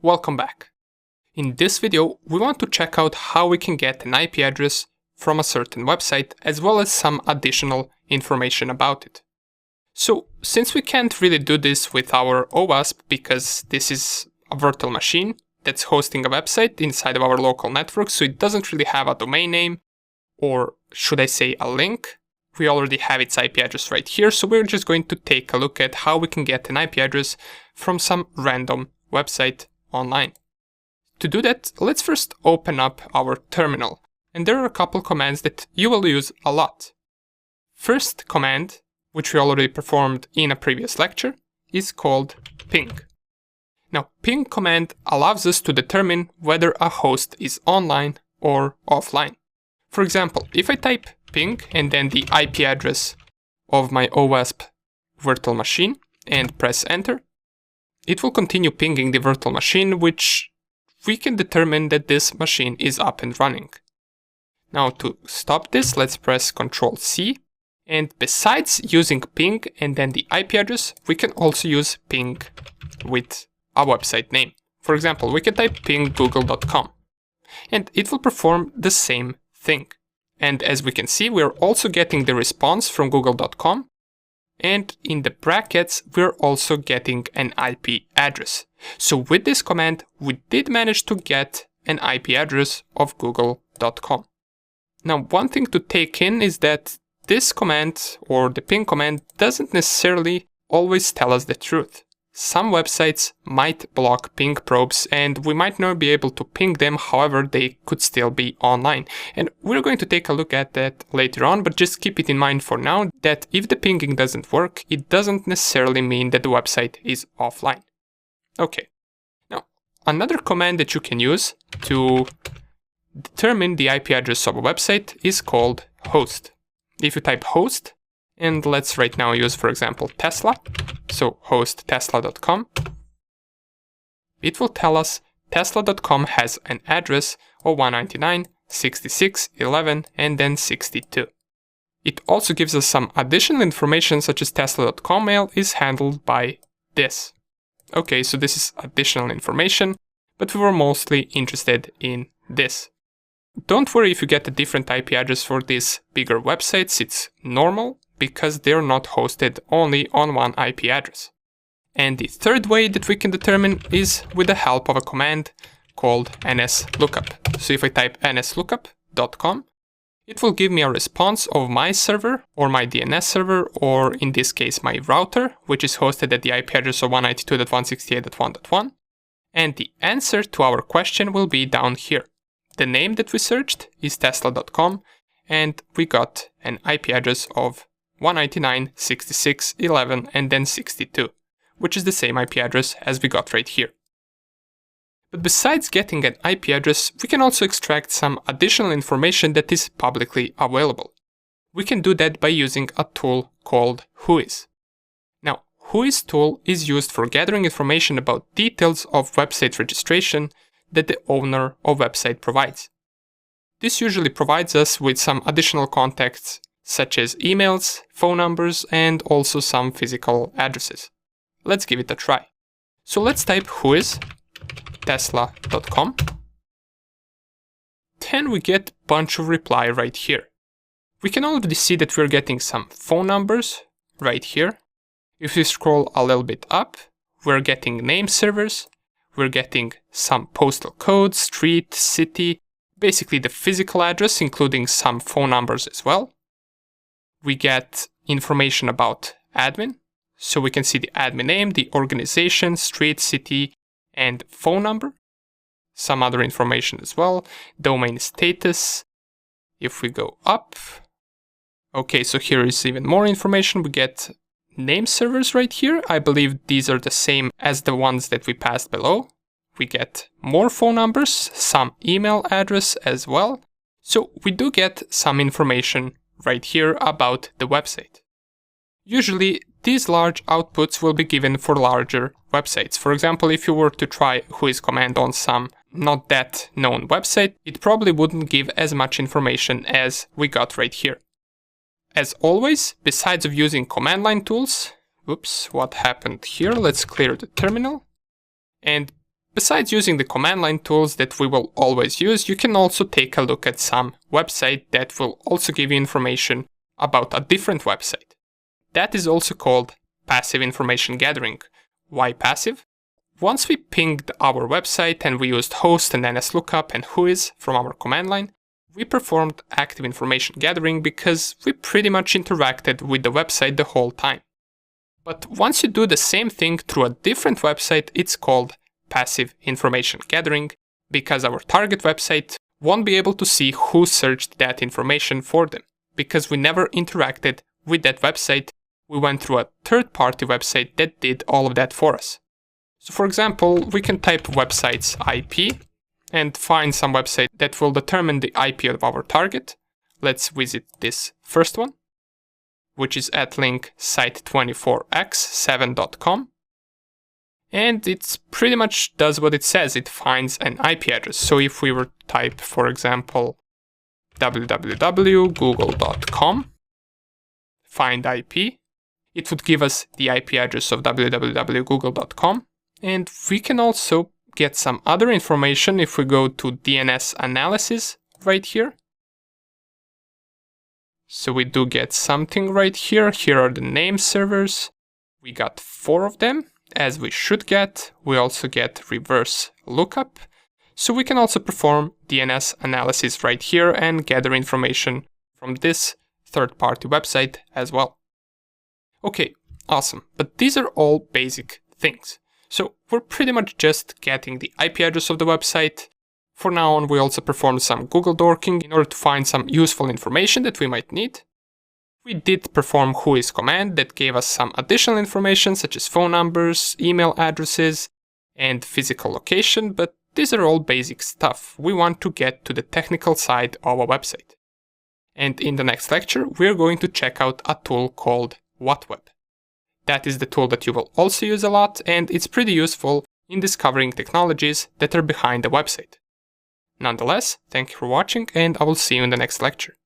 Welcome back. In this video, we want to check out how we can get an IP address from a certain website, as well as some additional information about it. So, since we can't really do this with our OWASP because this is a virtual machine that's hosting a website inside of our local network, so it doesn't really have a domain name, or should I say a link. We already have its IP address right here, so we're just going to take a look at how we can get an IP address from some random website online. To do that, let's first open up our terminal, and there are a couple commands that you will use a lot. First command, which we already performed in a previous lecture, is called ping. Now, ping command allows us to determine whether a host is online or offline. For example, if I type ping and then the IP address of my OWASP virtual machine and press enter, it will continue pinging the virtual machine, which we can determine that this machine is up and running. Now to stop this, let's press Ctrl C, and besides using ping and then the IP address, we can also use ping with a website name. For example, we can type ping google.com and it will perform the same thing. And as we can see, we're also getting the response from google.com, and in the brackets, we're also getting an IP address. So with this command, we did manage to get an IP address of google.com. Now, one thing to take in is that this command, or the ping command, doesn't necessarily always tell us the truth. Some websites might block ping probes and we might not be able to ping them, however they could still be online. And we're going to take a look at that later on, but just keep it in mind for now that if the pinging doesn't work, it doesn't necessarily mean that the website is offline. Okay, now another command that you can use to determine the IP address of a website is called host. If you type host, and let's right now use, for example, Tesla, so host tesla.com, it will tell us tesla.com has an address of 199.66.11 and then 62. It also gives us some additional information such as tesla.com mail is handled by this. Okay, so this is additional information, but we were mostly interested in this. Don't worry if you get a different IP address for these bigger websites, it's normal, because they're not hosted only on one IP address. And the third way that we can determine is with the help of a command called NSLookup. So if I type NSLookup.com, it will give me a response of my server or my DNS server, or in this case my router, which is hosted at the IP address of 192.168.1.1. And the answer to our question will be down here. The name that we searched is tesla.com, and we got an IP address of 199.66.11 and then 62, which is the same IP address as we got right here. But besides getting an IP address, we can also extract some additional information that is publicly available. We can do that by using a tool called Whois. Now, Whois tool is used for gathering information about details of website registration that the owner of website provides. This usually provides us with some additional contacts such as emails, phone numbers, and also some physical addresses. Let's give it a try. So let's type whois tesla.com. Then we get a bunch of reply right here. We can already see that we're getting some phone numbers right here. If we scroll a little bit up, we're getting name servers, we're getting some postal codes, street, city, basically the physical address, including some phone numbers as well. We get information about admin, so we can see the admin name, the organization, street, city, and phone number. Some other information as well, domain status. If we go up, okay, so here is even more information. We get name servers right here. I believe these are the same as the ones that we passed below. We get more phone numbers, some email address as well. So we do get some information right here about the website. Usually, these large outputs will be given for larger websites. For example, if you were to try Whois command on some not that known website, it probably wouldn't give as much information as we got right here. As always, besides of using command line tools, oops, what happened here? Let's clear the terminal. And Besides using the command line tools that we will always use, you can also take a look at some website that will also give you information about a different website. That is also called passive information gathering. Why passive? Once we pinged our website and we used host and NSLookup and whois from our command line, we performed active information gathering because we pretty much interacted with the website the whole time. But once you do the same thing through a different website, it's called passive information gathering, because our target website won't be able to see who searched that information for them, because we never interacted with that website. We went through a third-party website that did all of that for us. So for example, we can type website's IP and find some website that will determine the IP of our target. Let's visit this first one, which is at link site24x7.com. And it pretty much does what it says. It finds an IP address. So if we were to type, for example, www.google.com, find IP, it would give us the IP address of www.google.com. And we can also get some other information if we go to DNS analysis right here. So we do get something right here. Here are the name servers. We got 4 of them, as we should get. We also get reverse lookup. So we can also perform DNS analysis right here and gather information from this third-party website as well. Okay, awesome. But these are all basic things. So we're pretty much just getting the IP address of the website. For now on, we also performed some Google dorking in order to find some useful information that we might need. We did perform whois command that gave us some additional information such as phone numbers, email addresses, and physical location, but these are all basic stuff. We want to get to the technical side of a website. And in the next lecture, we're going to check out a tool called WhatWeb. That is the tool that you will also use a lot, and it's pretty useful in discovering technologies that are behind the website. Nonetheless, thank you for watching, and I will see you in the next lecture.